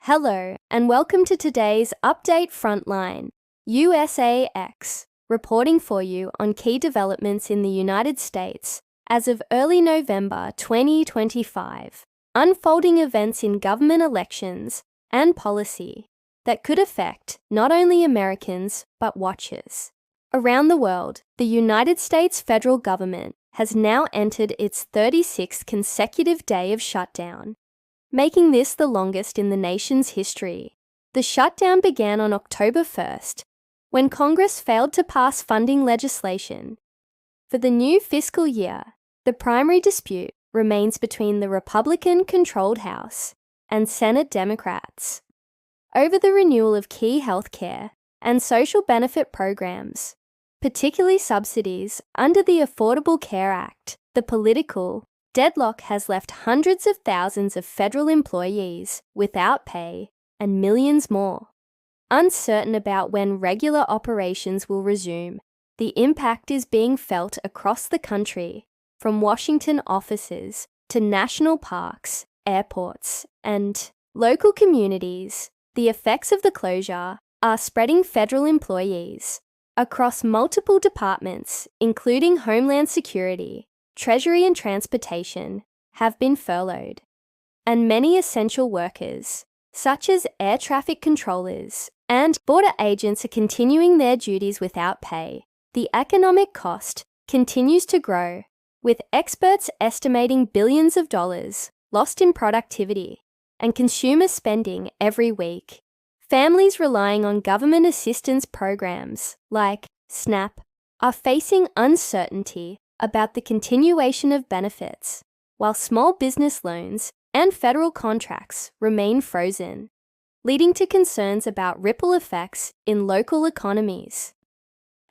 Hello, and welcome to today's Update Frontline, USAX, reporting for you on key developments in the United States as of early November 2025, unfolding events in government elections and policy that could affect not only Americans but watchers. Around the world, the United States federal government has now entered its 36th consecutive day of shutdown, making this the longest in the nation's history. The shutdown began on October 1st, when Congress failed to pass funding legislation. For the new fiscal year, the primary dispute remains between the Republican-controlled House and Senate Democrats over the renewal of key healthcare and social benefit programs, particularly subsidies under the Affordable Care Act. The political deadlock has left hundreds of thousands of federal employees without pay and millions more uncertain about when regular operations will resume. The impact is being felt across the country, from Washington offices to national parks, airports, and local communities. The effects of the closure are spreading federal employees across multiple departments, including Homeland Security, Treasury and Transportation, have been furloughed, and many essential workers, such as air traffic controllers and border agents, are continuing their duties without pay. The economic cost continues to grow, with experts estimating billions of dollars lost in productivity and consumer spending every week. Families relying on government assistance programs like SNAP are facing uncertainty about the continuation of benefits, while small business loans and federal contracts remain frozen, leading to concerns about ripple effects in local economies.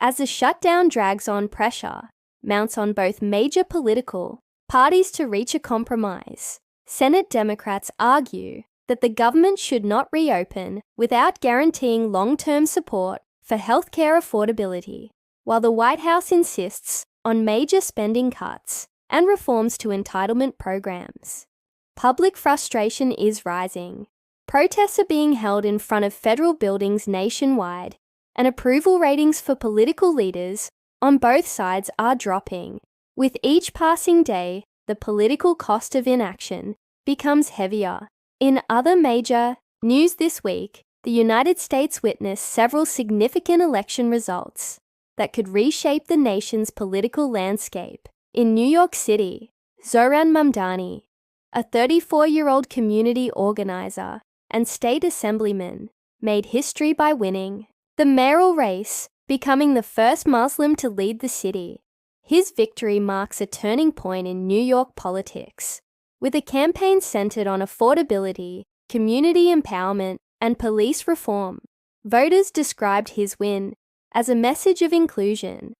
As the shutdown drags on, pressure mounts on both major political parties to reach a compromise. Senate Democrats argue that the government should not reopen without guaranteeing long-term support for healthcare affordability, while the White House insists on major spending cuts and reforms to entitlement programs. Public frustration is rising. Protests are being held in front of federal buildings nationwide, and approval ratings for political leaders on both sides are dropping. With each passing day, the political cost of inaction becomes heavier. In other major news this week, the United States witnessed several significant election results that could reshape the nation's political landscape. In New York City, Zohran Mamdani, a 34-year-old community organizer and state assemblyman, made history by winning the mayoral race, becoming the first Muslim to lead the city. His victory marks a turning point in New York politics, with a campaign centered on affordability, community empowerment, and police reform. Voters described his win as a message of inclusion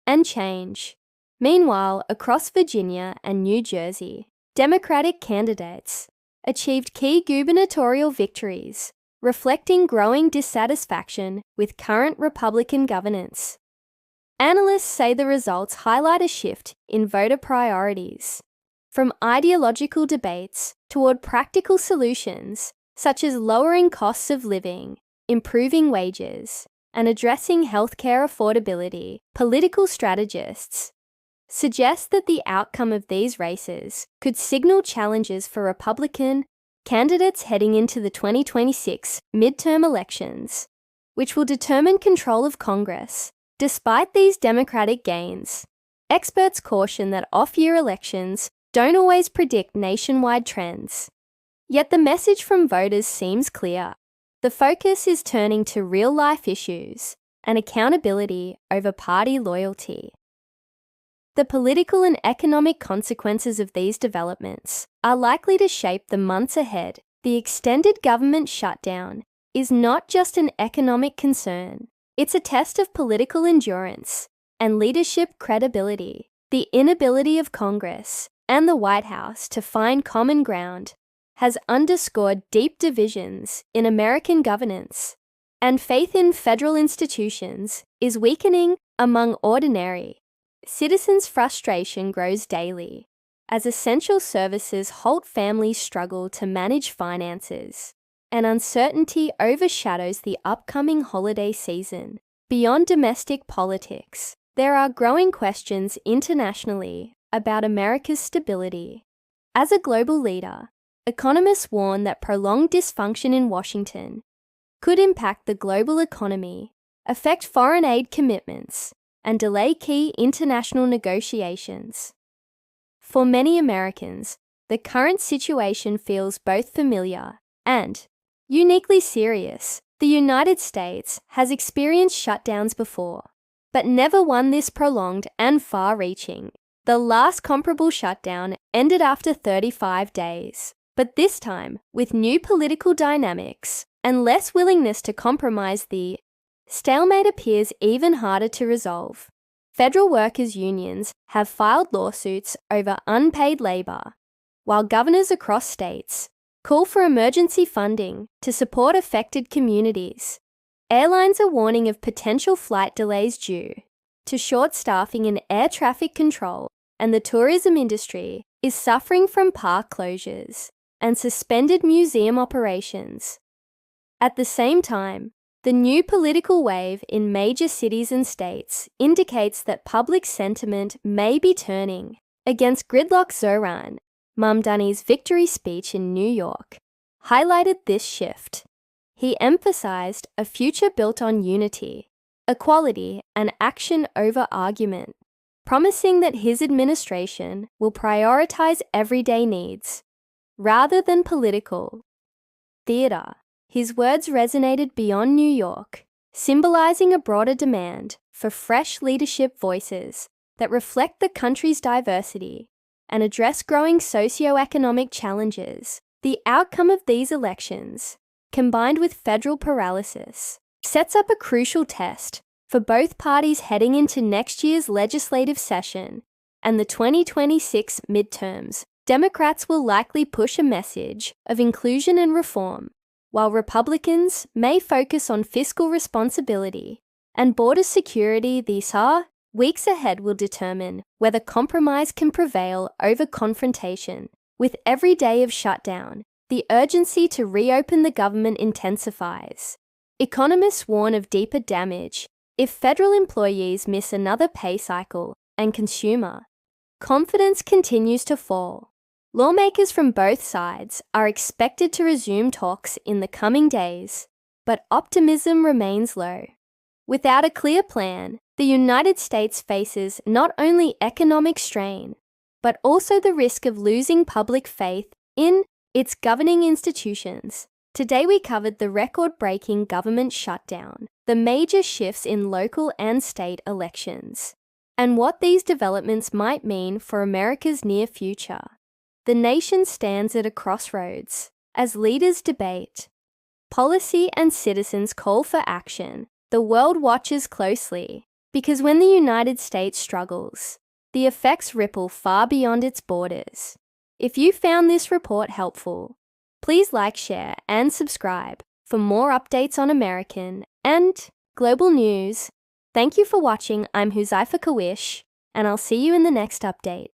and change. Meanwhile, across Virginia and New Jersey, Democratic candidates achieved key gubernatorial victories, reflecting growing dissatisfaction with current Republican governance. Analysts say the results highlight a shift in voter priorities, from ideological debates toward practical solutions such as lowering costs of living, improving wages, and addressing healthcare affordability. Political strategists suggest that the outcome of these races could signal challenges for Republican candidates heading into the 2026 midterm elections, which will determine control of Congress. Despite these Democratic gains, experts caution that off-year elections don't always predict nationwide trends. Yet the message from voters seems clear. The focus is turning to real-life issues and accountability over party loyalty. The political and economic consequences of these developments are likely to shape the months ahead. The extended government shutdown is not just an economic concern, it's a test of political endurance and leadership credibility. The inability of Congress and the White House to find common ground has underscored deep divisions in American governance, and faith in federal institutions is weakening among ordinary citizens. Frustration grows daily as essential services halt, families struggle to manage finances, and uncertainty overshadows the upcoming holiday season. Beyond domestic politics, there are growing questions internationally about America's stability. As a global leader, economists warn that prolonged dysfunction in Washington could impact the global economy, affect foreign aid commitments, and delay key international negotiations. For many Americans, the current situation feels both familiar and uniquely serious. The United States has experienced shutdowns before, but never one this prolonged and far-reaching. The last comparable shutdown ended after 35 days, but this time, with new political dynamics and less willingness to compromise, the stalemate appears even harder to resolve. Federal workers' unions have filed lawsuits over unpaid labor, while governors across states call for emergency funding to support affected communities. Airlines are warning of potential flight delays due to short staffing in air traffic control, and the tourism industry is suffering from park closures and suspended museum operations. At the same time, the new political wave in major cities and states indicates that public sentiment may be turning against gridlocks. Zohran Mamdani's victory speech in New York highlighted this shift. He emphasized a future built on unity, equality, and action over argument, promising that his administration will prioritize everyday needs rather than political theater. His words resonated beyond New York, symbolizing a broader demand for fresh leadership voices that reflect the country's diversity and address growing socioeconomic challenges. The outcome of these elections, combined with federal paralysis, sets up a crucial test for both parties heading into next year's legislative session and the 2026 midterms. Democrats will likely push a message of inclusion and reform, while Republicans may focus on fiscal responsibility and border security. These weeks ahead will determine whether compromise can prevail over confrontation. With every day of shutdown, the urgency to reopen the government intensifies. Economists warn of deeper damage if federal employees miss another pay cycle and consumer confidence continues to fall. Lawmakers from both sides are expected to resume talks in the coming days, but optimism remains low. Without a clear plan, the United States faces not only economic strain, but also the risk of losing public faith in its governing institutions. Today we covered the record-breaking government shutdown, the major shifts in local and state elections, and what these developments might mean for America's near future. The nation stands at a crossroads as leaders debate policy and citizens call for action. The world watches closely because when the United States struggles, the effects ripple far beyond its borders. If you found this report helpful, please like, share, and subscribe for more updates on American and global news. Thank you for watching. I'm Huzaifa Kawish, and I'll see you in the next update.